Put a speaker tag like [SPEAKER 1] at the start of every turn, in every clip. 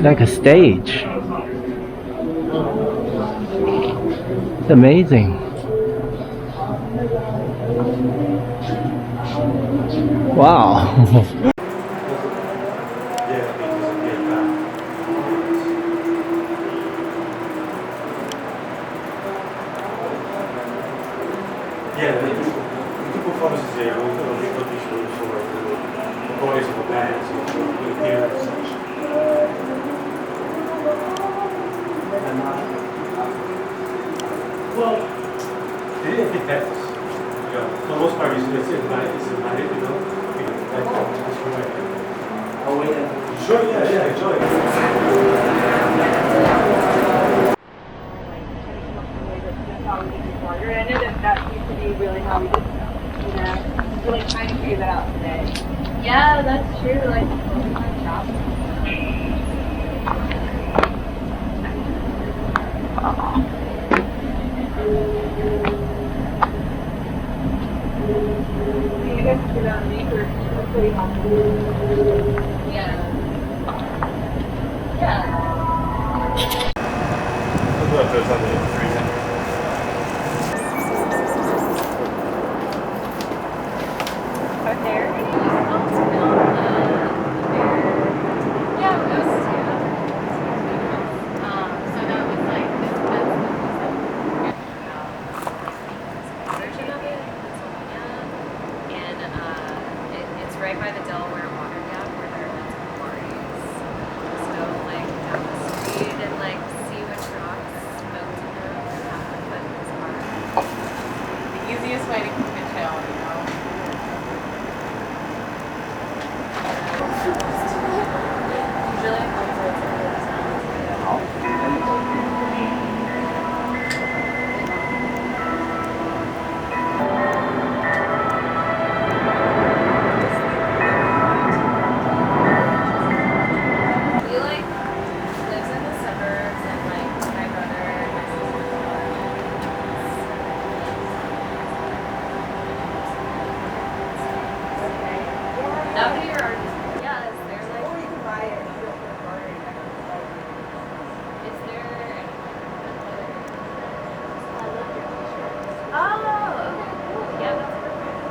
[SPEAKER 1] like a stage. It's amazing. Wow.
[SPEAKER 2] Yeah, tu conforme se dizer, eu digo que isto sobre o coisa do bands, o appearance. Well, I think that's, you know, for the most part, it's in my head, you know, that's right. Oh, wait, sure, yeah, enjoy it.
[SPEAKER 3] I know that used to be really how we did stuff. You know, really trying to figure that out today. Yeah, that's true. Like, full-time job. You guys do that on me for pretty helpful. Yeah. Yeah. Are there any?
[SPEAKER 4] Yeah, those two. So that was like version of it, Pennsylvania, and it's right by the Delaware Water Gap where there are lots of quarries. So like down the street and like see which rocks smoke to them. But it's hard. The easiest way to keep it chill, you know. He like lives in the suburbs and like my brother and my sister. Now that you're already, yeah, is there like,
[SPEAKER 3] Or you can buy it.
[SPEAKER 4] is there
[SPEAKER 3] Oh,
[SPEAKER 4] okay, cool. Yeah, that's perfect.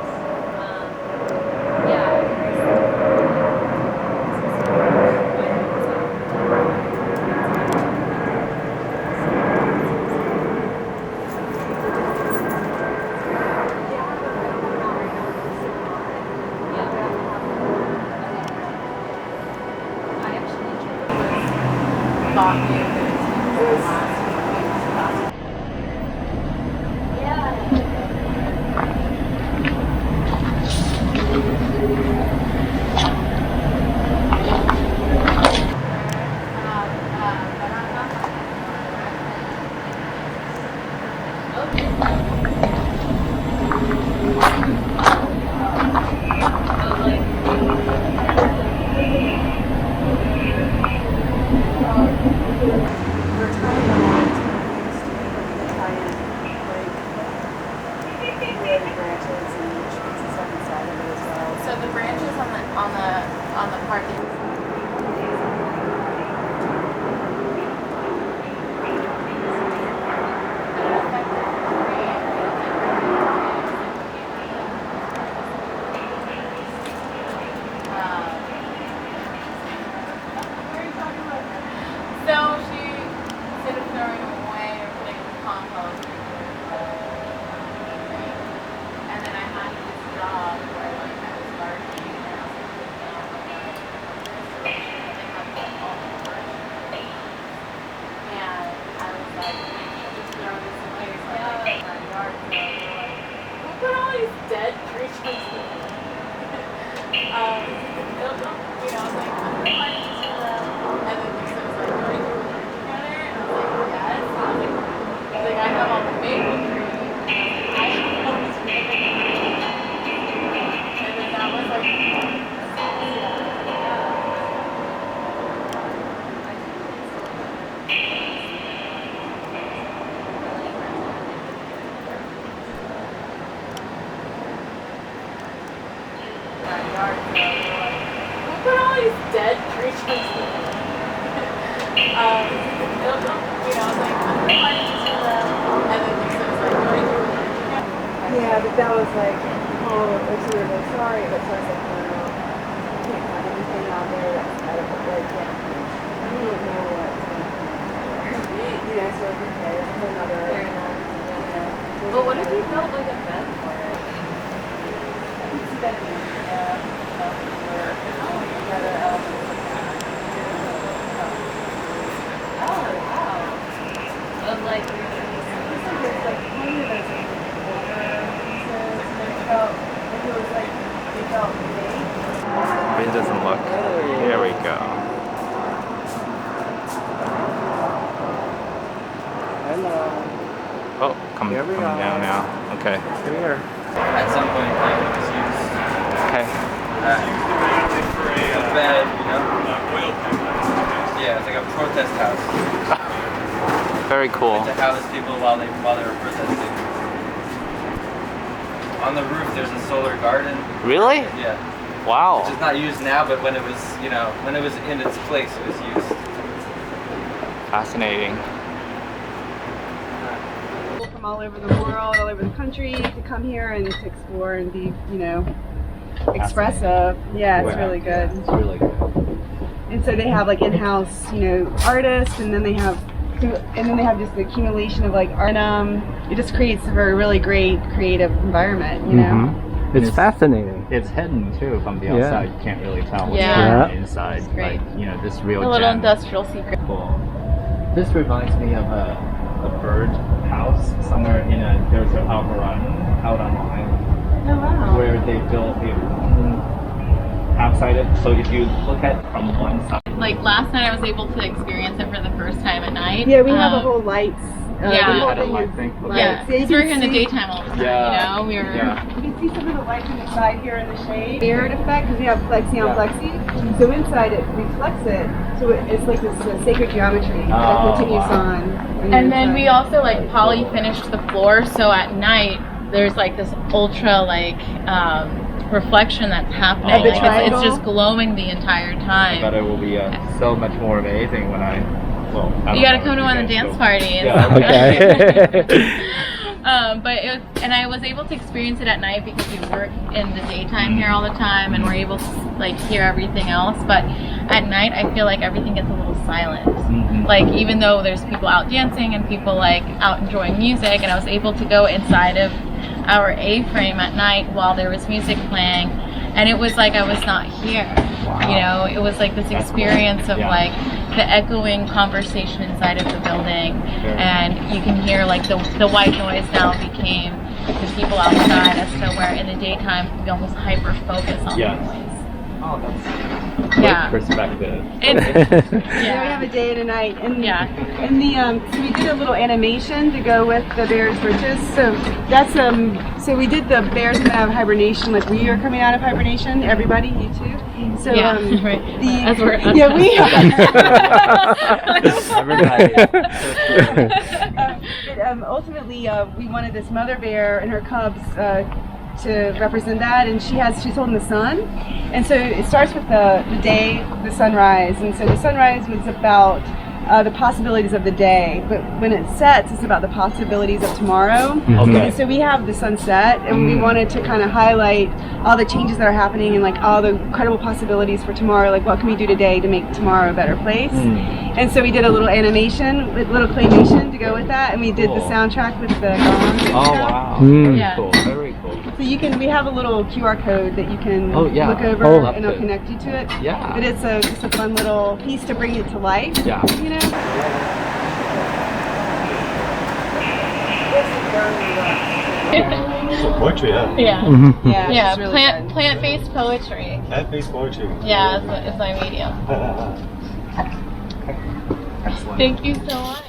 [SPEAKER 4] Yeah. I actually thought so the branches on the parking. So she
[SPEAKER 3] that was like, oh, so we were like, sorry, but so I was like, no, you can't find anything out there that's edible. Like, yeah, you don't know what. You know, so it's okay. It's another.
[SPEAKER 4] Very nice. Yeah. But what if you built like a bed for it?
[SPEAKER 3] I can see that.
[SPEAKER 4] Oh wow. But like
[SPEAKER 3] It's like kind of as like older pieces, and it felt like it was like they felt made.
[SPEAKER 5] It doesn't look. Here we go.
[SPEAKER 1] Hello.
[SPEAKER 5] Oh, coming
[SPEAKER 1] Here we
[SPEAKER 5] down
[SPEAKER 1] are.
[SPEAKER 5] now. Okay.
[SPEAKER 1] Here.
[SPEAKER 6] At some point in time, it was used
[SPEAKER 5] Okay.
[SPEAKER 6] for a bed, you know? Yeah, it's like a protest house.
[SPEAKER 5] Very cool.
[SPEAKER 6] To house people while they were protesting. On the roof, there's a solar garden.
[SPEAKER 5] Really?
[SPEAKER 6] Yeah,
[SPEAKER 5] Wow.
[SPEAKER 6] which is not used now, but when it was, you know, when it was in its place, it was used.
[SPEAKER 5] Fascinating.
[SPEAKER 3] People from all over the world, all over the country to come here and to explore and be, you know, expressive. Yeah, it's really good.
[SPEAKER 5] It's really good.
[SPEAKER 3] And so they have like in-house, you know, artists, and then they have just the accumulation of like art. It just creates a really great creative environment, you know.
[SPEAKER 1] It's fascinating.
[SPEAKER 5] It's hidden too from the
[SPEAKER 1] Yeah.
[SPEAKER 5] outside. You can't really tell what's
[SPEAKER 4] Yeah.
[SPEAKER 5] going on
[SPEAKER 1] Yeah.
[SPEAKER 5] inside.
[SPEAKER 4] It's great.
[SPEAKER 5] Like, you know, this real
[SPEAKER 4] a little
[SPEAKER 5] gem.
[SPEAKER 4] industrial secret.
[SPEAKER 5] Cool. This reminds me of a bird house somewhere in there's an Alvarado out on Long Island
[SPEAKER 4] Oh wow.
[SPEAKER 5] where they built a outside it. So if you look at from one side,
[SPEAKER 7] Like last night, I was able to experience it for the first time at night.
[SPEAKER 3] Yeah, we have a whole lights.
[SPEAKER 7] yeah.
[SPEAKER 3] The whole
[SPEAKER 5] had a
[SPEAKER 3] thing
[SPEAKER 5] light
[SPEAKER 3] is
[SPEAKER 5] thing.
[SPEAKER 3] lights.
[SPEAKER 7] Yeah,
[SPEAKER 3] So you
[SPEAKER 7] because we were
[SPEAKER 3] can
[SPEAKER 7] here in the
[SPEAKER 3] see-
[SPEAKER 7] daytime all the time.
[SPEAKER 5] Yeah.
[SPEAKER 7] You know, we were.
[SPEAKER 5] Yeah.
[SPEAKER 3] You can see some of the lights on the side here in the shade. Mirrored effect because we have plexi on plexi. So inside it reflects it. So it's like this sacred geometry that
[SPEAKER 5] Oh,
[SPEAKER 3] continues
[SPEAKER 5] wow.
[SPEAKER 3] on.
[SPEAKER 7] And then we also like poly finished the floor, so at night there's like this ultra like reflection that's happening.
[SPEAKER 5] Of the
[SPEAKER 7] Like,
[SPEAKER 3] triangle?
[SPEAKER 7] it's just glowing the entire
[SPEAKER 5] I
[SPEAKER 7] time.
[SPEAKER 5] bet it will be so much more amazing when I. Well, I
[SPEAKER 7] You
[SPEAKER 5] don't
[SPEAKER 7] gotta
[SPEAKER 5] know
[SPEAKER 7] come
[SPEAKER 5] if
[SPEAKER 7] to
[SPEAKER 5] you
[SPEAKER 7] one of the
[SPEAKER 5] guys
[SPEAKER 7] dance
[SPEAKER 5] go.
[SPEAKER 7] parties.
[SPEAKER 5] Yeah.
[SPEAKER 1] Okay.
[SPEAKER 7] But and I was able to experience it at night because we work in the daytime here all the time, and we're able to like hear everything else. But at night, I feel like everything gets a little silent. Like even though there's people out dancing and people like out enjoying music, and I was able to go inside of our A-frame at night while there was music playing, and it was like I was not here. You know, it was like this experience of
[SPEAKER 5] Yeah.
[SPEAKER 7] like the echoing conversation inside of the building, and you can hear like the white noise now became the people outside, as to where in the daytime we almost hyper focus on
[SPEAKER 5] Yeah.
[SPEAKER 7] the noise.
[SPEAKER 5] Oh, that's
[SPEAKER 7] Yeah.
[SPEAKER 5] great perspective.
[SPEAKER 7] It's,
[SPEAKER 3] Yeah, we have a day and a night, and
[SPEAKER 7] Yeah.
[SPEAKER 3] and the so we did a little animation to go with the bear's britches. So that's so we did the bears coming out of hibernation, like we are coming out of hibernation. Everybody, you too. So
[SPEAKER 7] Yeah, right. As we're-
[SPEAKER 5] Everybody.
[SPEAKER 3] But ultimately, we wanted this mother bear and her cubs to represent that, and she's holding the sun, and so it starts with the day, the sunrise, and so the sunrise was about the possibilities of the day, but when it sets, it's about the possibilities of tomorrow.
[SPEAKER 5] Okay.
[SPEAKER 3] And so we have the sunset, and we wanted to kind of highlight all the changes that are happening and like all the incredible possibilities for tomorrow. Like what can we do today to make tomorrow a better place? And so we did a little animation, with little claymation to go with that, and we did the
[SPEAKER 5] Cool.
[SPEAKER 3] soundtrack with the gongs. and
[SPEAKER 5] Oh
[SPEAKER 3] stuff.
[SPEAKER 5] wow.
[SPEAKER 1] Mm.
[SPEAKER 5] Very
[SPEAKER 7] Yeah.
[SPEAKER 5] cool. Very cool.
[SPEAKER 3] So we have a little QR code that you can
[SPEAKER 5] Oh, yeah.
[SPEAKER 3] look over,
[SPEAKER 1] Oh.
[SPEAKER 3] and it'll connect you to it.
[SPEAKER 5] Yeah.
[SPEAKER 3] But it's just a fun little piece to bring it to life.
[SPEAKER 5] Yeah.
[SPEAKER 3] You know.
[SPEAKER 2] Poetry, yeah.
[SPEAKER 7] yeah.
[SPEAKER 3] Yeah.
[SPEAKER 7] Yeah,
[SPEAKER 3] it's really good.
[SPEAKER 7] plant-based poetry.
[SPEAKER 2] Plant-based poetry.
[SPEAKER 7] Yeah, is my medium.
[SPEAKER 5] Excellent.
[SPEAKER 7] Thank you so much.